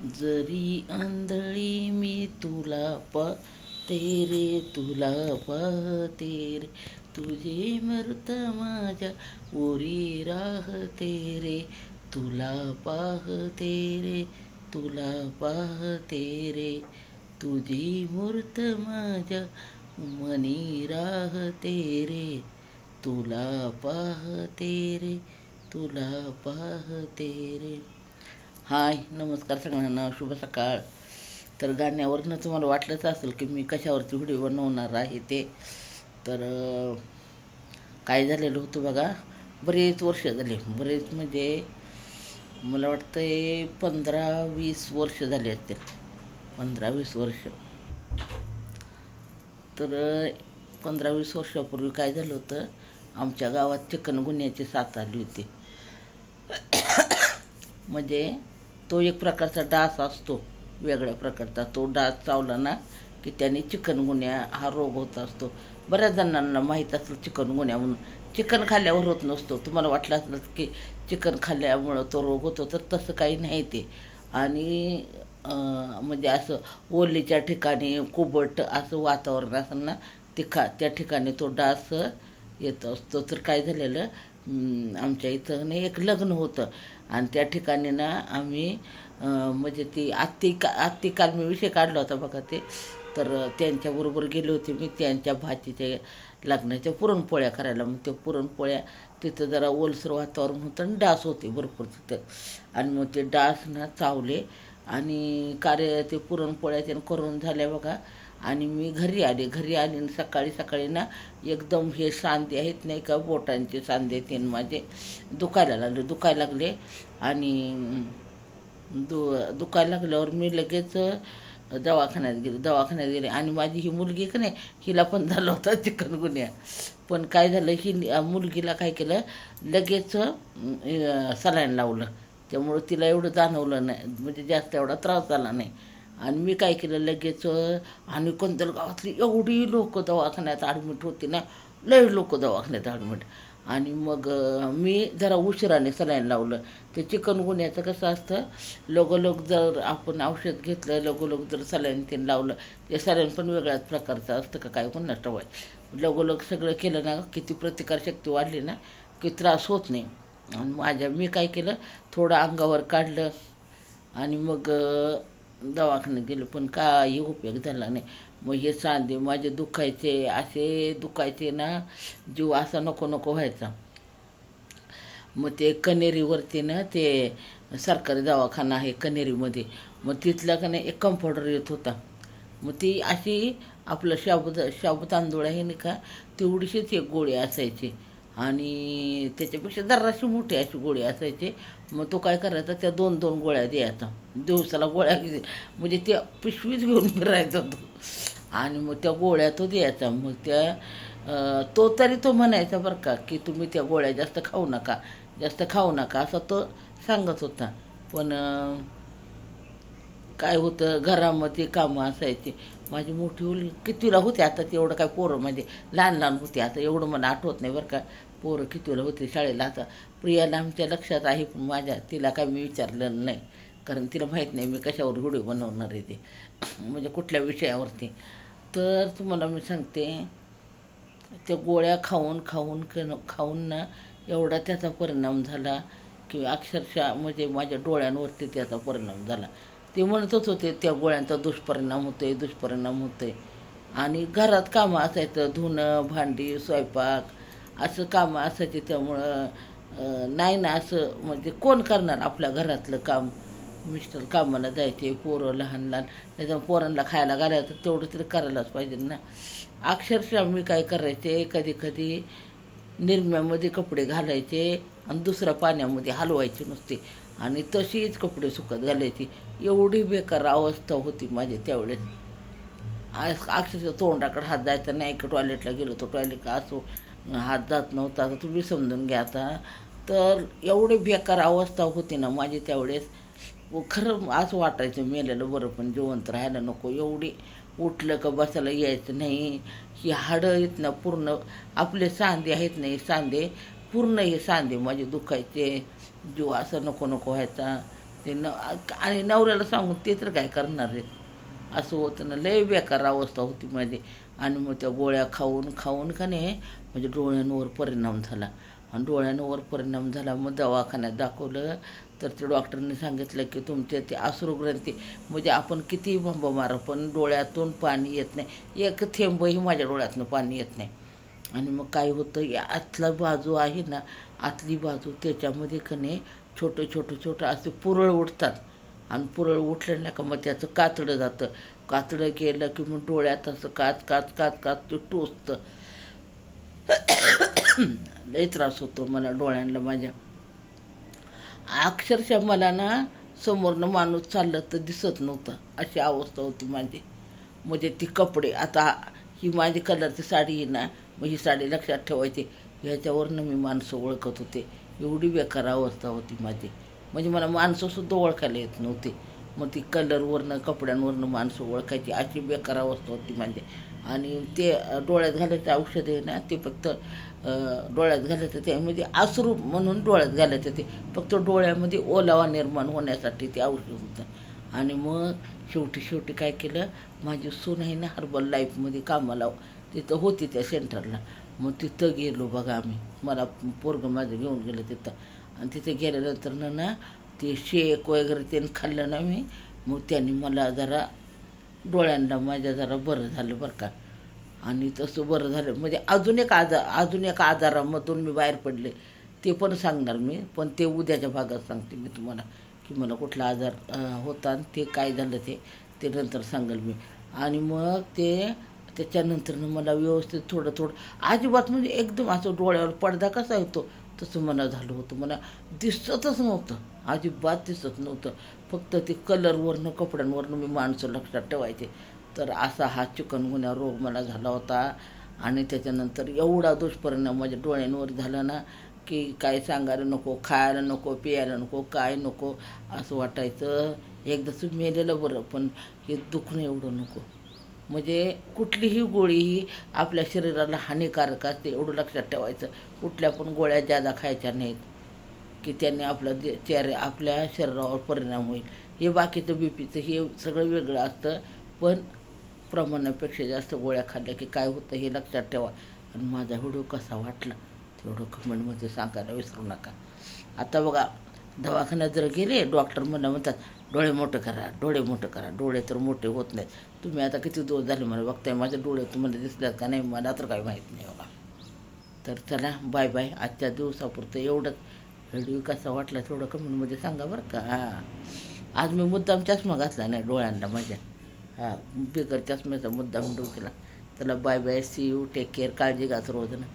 जरी आंधळी मी तुला पाहते रे, तुला पाहते रे, तुझे मृत माझ्या उरी राहते रे, तुला पाहते रे, तुला पाहते रे, तुझी मूर्त माझ्या मनी राहते रे, तुला पाहते रे, तुला पाहते रे. हाय, नमस्कार सगळ्यांना, शुभ सकाळ. तर गाण्यावरनं तुम्हाला वाटलंच असेल की मी कशावरती व्हिडिओ बनवणार आहे ते. तर काय झालेलं होतं बघा, बरेच वर्ष झाले, बरेच म्हणजे मला वाटतंय 15-20 वर्ष झाले असतील, 15-20 वर्ष. तर 15-20 वर्षापूर्वी काय झालं होतं, आमच्या गावात चिकनगुन्ह्याची साथ आली होती. म्हणजे तो एक प्रकारचा डास असतो, वेगळ्या प्रकारचा. तो डास चावला ना की त्याने चिकनगुन्या हा रोग होत असतो. बऱ्याच जणांना माहीत असतं चिकनगुन्या म्हणून. चिकन खाल्ल्यावर होत नसतो. तुम्हाला वाटलं असलं की चिकन खाल्ल्यामुळं तो रोग होतो, तर तसं काही नाही ते. आणि म्हणजे असं ओलीच्या ठिकाणी कुबट असं वातावरण असेल ना, त्या ठिकाणी तो डास येत असतो. तर काय झालेलं, आमच्या इथं नाही एक लग्न होतं आणि त्या ठिकाणी ना आम्ही म्हणजे ती आत्ती काल मी विषय काढला होता बघा ते. तर त्यांच्याबरोबर गेले होते मी त्यांच्या भाचीच्या लग्नाच्या पुरणपोळ्या करायला. मग त्या पुरणपोळ्या तिथं जरा ओलसर वातावरण होतं आणि डास होते भरपूर तिथं. आणि मग ते डास ना चावले आणि ते पुरणपोळ्या त्यानं करून झाल्या बघा. आणि मी घरी आले आणि सकाळी सकाळी ना एकदम हे सांधे आहेत नाही का, बोटांचे सांधे तीन माझे दुखायला लागले. आणि दुखायला लागल्यावर मी लगेच दवाखान्यात गेले. आणि माझी ही मुलगी का नाही, हिला पण झाला होता चिकनगुन्या. पण काय झालं, मुलगीला काय केलं, लगेच सलाईन लावलं. त्यामुळं तिला एवढं जाणवलं नाही, म्हणजे जास्त एवढा त्रास झाला नाही. आणि मी काय केलं लगेच, आणि कोणत्या गावातली एवढी लोक दवाखान्यात ॲडमिट होती ना, लय लोक दवाखान्यात ॲडमिट. आणि मग मी जरा उशिराने सलाईन लावलं. ते चिकनगुन्याचं कसं असतं, लगोलग जर आपण औषध घेतलं, लगोलग जर सलाईन ते लावलं, ते सलाईन पण वेगळ्याच प्रकारचं असतं का काय कोण नष्ट व्हाय. लगोलग सगळं केलं ना, किती प्रतिकारशक्ती वाढली ना की त्रास होत नाही. आणि मी काय केलं, थोडं अंगावर काढलं आणि मग दवाखान्यात गेलो, पण काही उपयोग झाला नाही. मग हे सांधे माझे दुखायचे ना, जीव असा नको नको व्हायचा. मग ते कनेरीवरती ना, ते सरकारी दवाखाना आहे कनेरीमध्ये. मग तिथला का नाही एक कम्पाऊंडर येत होता. मग ती अशी आपलं शाबू तांदूळ आहे नाही का, तेवढीशीच एक गोळी असायची. आणि त्याच्यापेक्षा जराशी मोठी अशी गोळी असायची. मग तो काय करायचा, त्या 2-2 गोळ्या द्यायचा दिवसाला. म्हणजे त्या पिशवीच घेऊन फिरायचा तो. आणि मग त्या गोळ्या तो द्यायचा. मग तो म्हणायचा बरं का, की तुम्ही त्या गोळ्या जास्त खाऊ नका असं तो सांगत होता. पण काय होतं, घरामध्ये कामं असायची. माझी मोठी मुलगी कितवीला होती आता, ते एवढं काय पोरं म्हणजे लहान लहान होती आता, एवढं मला आठवत नाही बरं का पोरं कितवीला होती शाळेला. आता प्रियाला आमच्या लक्षात आहे, पण माझ्या तिला काय मी विचारलं नाही, कारण तिला माहीत नाही मी कशावर व्हिडिओ बनवणार आहे ते, म्हणजे कुठल्या विषयावरती. तर तुम्हाला मी सांगते, त्या गोळ्या खाऊन ना एवढा त्याचा परिणाम झाला की अक्षरशः म्हणजे माझ्या डोळ्यांवरती त्याचा परिणाम झाला. ते म्हणतच होते त्या गोळ्यांचा दुष्परिणाम होतोय. आणि घरात कामं असायचं, धुणं भांडी स्वयंपाक असं कामं असायची. त्यामुळं नाही ना, असं म्हणजे कोण करणार आपल्या घरातलं काम. मिस्टर कामाला जायचे, पोरं लहान लहान, त्याच्यामुळे पोरांना खायला घालायचं तेवढं तरी करायलाच पाहिजे ना. अक्षरशः मी काय करायचे, कधी कधी निरम्यामध्ये कपडे घालायचे आणि दुसऱ्या पाण्यामध्ये हलवायचे नुसते, आणि तशीच कपडे सुकत घालायची. एवढी बेकार अवस्था होती माझी त्यावेळेस. अक्षरशः तोंडाकडे हात जायचा नाही, की टॉयलेटला गेलो तर टॉयलेट असो हात जात नव्हता. आता तुम्ही समजून घ्या आता. तर एवढी बेकार अवस्था होती ना माझी त्यावेळेस. खरं असं वाटायचं मेलेलं बरं, पण जिवंत राहायला नको. एवढी उठलं का बसायला यायचं नाही. ही हाडं आहेत ना पूर्ण, आपले सांधे आहेत नाही सांधे, पूर्ण हे सांधे माझे दुखायचे. जीव असं नको नको व्हायचा. ते आणि नवऱ्याला सांगून ते तर काय करणार रे. असं होतं ना, लय बेकार अवस्था होती माझी. आणि मग त्या गोळ्या खाऊन खाऊन का नाही म्हणजे डोळ्यांवर परिणाम झाला. आणि डोळ्यांवर परिणाम झाला, मग दवाखान्यात दाखवलं. तर ते डॉक्टरने सांगितलं की तुमचे ते अश्रुग्रंथी, म्हणजे आपण कितीही बंब मारा पण डोळ्यातून पाणी येत नाही, एक थेंबही माझ्या डोळ्यातून पाणी येत नाही. आणि मग काय होतं, या आतला बाजू आहे ना, आतली बाजू त्याच्यामध्ये का नाही छोटं छोटं छोटं असे पुरळ उठतात. आणि पुरळ उठलं ना का मग त्याचं कातडं जातं. कातडं गेलं की मग डोळ्यात असं काच काच काच काच ते टोचतं. लई त्रास होतो मला डोळ्यांना माझ्या. अक्षरशः मला ना समोरनं माणूस चाललं तर दिसत नव्हतं, अशी अवस्था होती माझी. म्हणजे ती कपडे आता ही माझी कलरची साडी आहे ना, मग ही साडी लक्षात ठेवायची, ह्याच्यावरनं मी माणसं ओळखत होते. एवढी बेकार अवस्था होती माझी. म्हणजे मला माणसंसुद्धा ओळखायला येत नव्हते. मग ती कलरवरनं कपड्यांवरनं माणसं ओळखायची, अशी बेकार अवस्था होती माझी. आणि ते डोळ्यात घालायचं औषध आहे ना, ते फक्त डोळ्यात घालायचं, ते म्हणजे अश्रू म्हणून डोळ्यात घालायचं, ते फक्त डोळ्यामध्ये ओलावा निर्माण होण्यासाठी ते औषध होतं. आणि मग शेवटी शेवटी काय केलं, माझी सून आहे ना हर्बल लाईफमध्ये कामाला, तिथं होती त्या सेंटरला. मग तिथं गेलो बघा आम्ही, मला पोरगं माझं घेऊन गेलं तिथं. आणि तिथे गेल्यानंतर ना ते शेक वगैरे ते खाल्लं ना मी. मग त्यांनी मला जरा डोळ्यांना माझ्या जरा बरं झालं बरं का. आणि तसं बरं झालं म्हणजे अजून एक आजारामधून मी बाहेर पडले, ते पण सांगणार मी, पण ते उद्याच्या भागात सांगते मी तुम्हाला की मला कुठला आजार होता आणि ते काय झालं ते ते नंतर सांगेल मी. आणि मग त्याच्यानंतरनं मला व्यवस्थित थोडं थोडं अजिबात म्हणजे एकदम असं डोळ्यावर पडदा कसा येतो तसं मला झालं होतं. मला दिसतच नव्हतं, अजिबात दिसत नव्हतं. फक्त ते कलरवरनं कपड्यांवरनं मी माणसं लक्षात ठेवायचे. तर असा हा चिकनगुन्या रोग मला झाला होता. आणि त्याच्यानंतर एवढा दुष्परिणाम माझ्या डोळ्यांवर झाला ना की काय सांगायला नको, खायला नको, प्यायला नको, काय नको, असं वाटायचं एकदाच मेलेलं बरं, पण हे दुखणं एवढं नको. म्हणजे कुठलीही गोळी ही आपल्या शरीराला हानिकारक असते, एवढं लक्षात ठेवायचं. कुठल्या पण गोळ्या जादा खायच्या नाहीत की त्याने आपल्या शरीरावर परिणाम होईल. हे बाकीचं बीपीचं हे सगळं वेगळं असतं, पण प्रमाणापेक्षा जास्त गोळ्या खाल्ल्या की काय होतं हे लक्षात ठेवा. आणि माझा व्हिडिओ कसा वाटला तेवढं कमेंटमध्ये सांगायला विसरू नका. आता बघा, दवाखान्यात जर गेले, डॉक्टर मला म्हणतात डोळे मोठं करा, डोळे मोठं करा. डोळे तर मोठे होत नाहीत. तुम्ही आता किती दिवस झाले मला बघताय, माझे डोळे तुम्हाला दिसल्यात का नाही मला तर काही माहीत नाही बघा. तर चला बाय बाय, आजच्या दिवसापुरतं एवढंच. व्हिडिओ कसा वाटला थोडं कमेंटमध्ये सांगा बरं का. हां, आज मी मुद्दाम चष्मा घातला नाही डोळ्यांना माझ्या. हां, बिगर चष्म्याचा मुद्दाम डोक्याला. चला bye bye, see you, take care, काळजी घ्या रोज ना.